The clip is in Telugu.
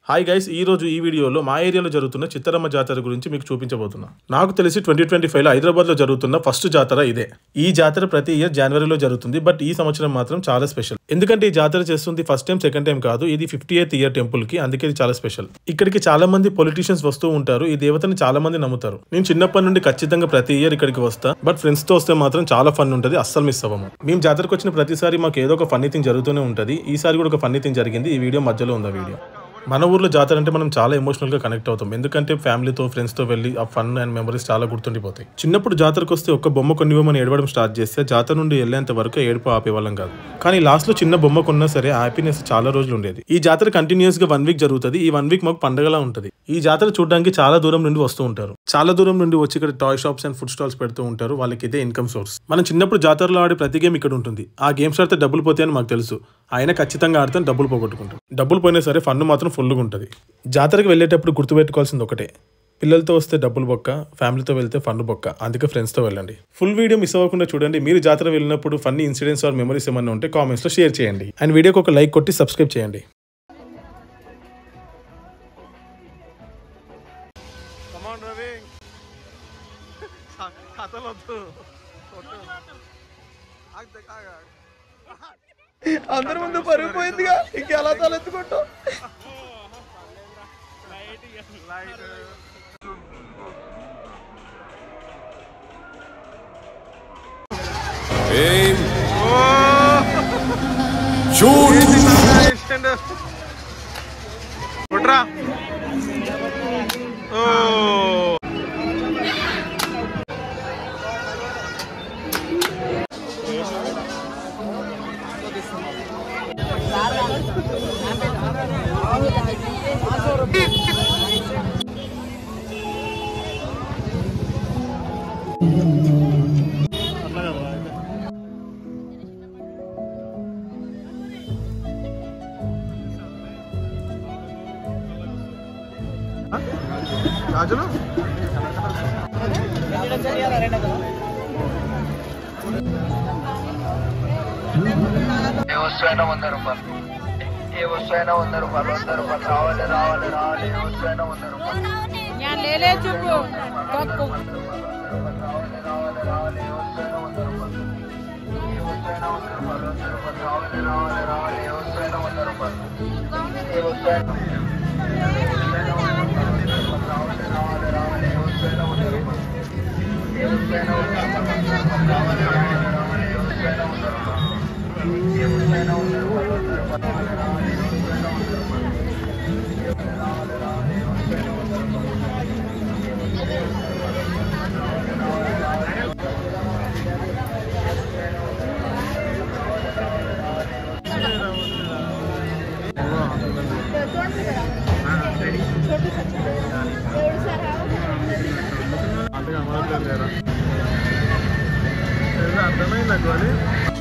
హాయ్ గైస్, ఈ రోజు ఈ వీడియోలో మా ఏరియాలో జరుగుతున్న చిత్తరమ్మ జాతర గురించి మీకు చూపించబోతున్నా. నాకు తెలిసి 2025లో హైదరాబాద్లో జరుగుతున్న ఫస్ట్ జాతర ఇదే. ఈ జాతర ప్రతి ఇయర్ జనవరిలో జరుగుతుంది. బట్ ఈ సంవత్సరం మాత్రం చాలా స్పెషల్. ఎందుకంటే ఈ జాతర చేస్తుంది ఫస్ట్ టైం, సెకండ్ టైం కాదు. ఇది 58th ఇయర్ టెంపుల్ కి, అందుకే ఇది చాలా స్పెషల్. ఇక్కడికి చాలా మంది పొలిటీషియన్స్ వస్తూ ఉంటారు. ఈ దేవతని చాలా మంది నమ్ముతారు. నేను చిన్నప్పటి నుండి ఖచ్చితంగా ప్రతి ఇయర్ ఇక్కడికి వస్తా. బట్ ఫ్రెండ్స్ తో వస్తే మాత్రం చాలా ఫన్ ఉంటుంది, అస్సలు మిస్ అవ్వము. మేము జాతరకు వచ్చిన ప్రతిసారి మాకు ఏదో ఒక ఫన్నీ థింగ్ జరుగుతూనే ఉంటుంది. ఈసారి కూడా ఒక ఫన్నీ థింగ్ జరిగింది. ఈ వీడియో మధ్యలో ఉంది. వీడియో మన ఊర్లో జాతర అంటే మనం చాలా ఎమోషనల్గా కనెక్ట్ అవుతాం. ఎందుకంటే ఫ్యామిలీతో, ఫ్రెండ్స్తో వెళ్ళి ఆ ఫన్ అండ్ మెమరీస్ చాలా గుర్తుండిపోతాయి. చిన్నప్పుడు జాతరకు వస్తే ఒక్క బొమ్మ కొనివ్వమని ఏడవడం స్టార్ట్ చేస్తే జాతర నుండి వెళ్ళేంత వరకు ఏడుపు ఆపేవాళ్ళం కాదు. కానీ లాస్ట్లో చిన్న బొమ్మ కొన్నా సరే హ్యాపీనెస్ చాలా రోజులు ఉండేది. ఈ జాతర కంటిన్యూస్ గా 1 వీక్ జరుగుతుంది. ఈ 1 వీక్ మాకు పండగలా ఉంటుంది. ఈ జాతర చూడడానికి చాలా దూరం నుండి వస్తూ ఉంటారు. చాలా దూరం నుండి వచ్చి ఇక్కడ toy shops and food stalls పెడుతూ ఉంటారు. వాళ్ళకి ఇదే ఇన్కమ్ సోర్స్. మనం చిన్నప్పుడు జాతరలో ఆడే ప్రతి గేమ్ ఇక్కడ ఉంటుంది. ఆ గేమ్స్ ఆడితే డబ్బులు పోతాయని మాకు తెలుసు. ఆయన ఖచ్చితంగా ఆడితే డబ్బులు పోగొట్టుకుంటాం. డబ్బులు పోయినా సరే ఫన్ మాత్రం ఫుల్గా ఉంటుంది. జాతరకు వెళ్ళేటప్పుడు గుర్తుపెట్టుకోవాల్సింది ఒకటే, పిల్లలతో వస్తే డబ్బులు బొక్క, ఫ్యామిలీతో వెళ్తే ఫన్ బొక్క. అందుకే ఫ్రెండ్స్తో వెళ్ళండి. ఫుల్ వీడియో మిస్ అవ్వకుండా చూడండి. మీరు జాతర వెళ్ళినప్పుడు ఫన్నీ ఇన్సిడెంట్స్ ఆర్ మెమరీస్ ఏమన్నా ఉంటే కామెంట్స్లో షేర్ చేయండి. అండ్ వీడియోకి ఒక లైక్ కొట్టి సబ్స్క్రైబ్ చేయండి. అందరి ముందు పరుగుపోయిందిగా, ఇంకెలా తలెత్తుకుంటావు? రాజులు ఏ వస్తువైనా 100 రూపాయలు, ఏ వస్తువైనా 100 రూపాయలు, 100 రూపాయలు రావాలి రావాలి రావాలి. ఏ వస్తువైనా 100 రూపాయలు, ഞാൻ ലേലേ ചുപ്പു കൊക്കു రావాలి రావాలి రావాలి. ఏ వస్తువైనా 100 రూపాయలు, ఏ వస్తువైనా 100 రూపాయలు, 100 రూపాయలు రావాలి రావాలి రావాలి. ఏ వస్తువైనా 100 రూపాయలు, ఏ వస్తువైనా అర్థమైంది.